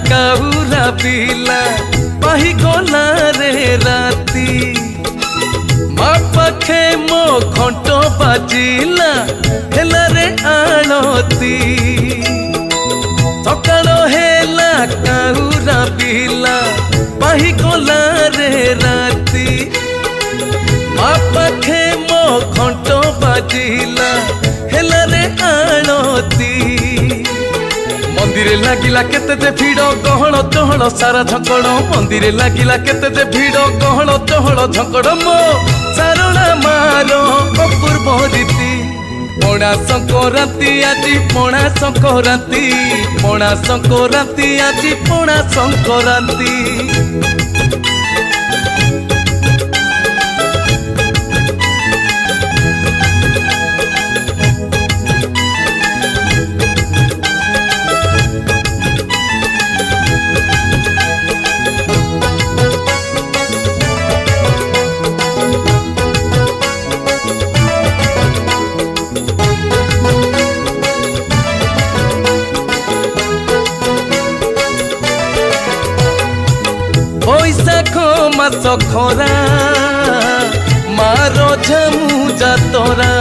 काउरा पिला पाही गला रे राती माँ पाखे मो घंट बाजिला हेला रे आलती सकाळ हेला काउरा पिला पाही गला रे राती माँ पाखे मो घंट बाजिला हेला रे आलती मंदिरे लागिला केते जे भिड़ गहल चहल सारा झकड़ मंदिरे लागिला केते जे भिड़ गहल चहल झकड़ मो सारणा मार अपूर्व रीति पणा संक्रांति आजी पणा संक्रांति पणा संक्रांति आजी पणा संक्रांति बैशाख मास खरा मार झमु जातरा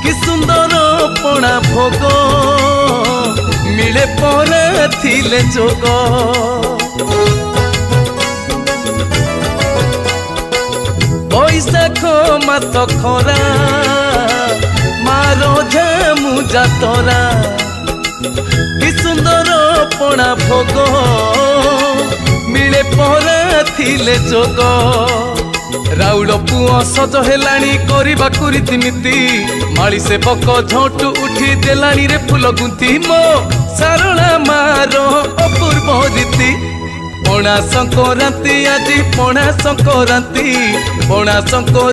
कि सुंदर पणा भोग मिले परा थिले जोग बैशाख मास खरा मार झमु जातरा कि सुंदर पणा भोग मिले परा थिले जोग राउल पुओ सज हेलाणी करबा रीतिनीति माली से बक झटू उठी देलाणी रे फूल गुंथी मो सारणा मार अपूर्व रीति पणा संक्रांति आजी पणा संक्रांति पणा संक्रांति।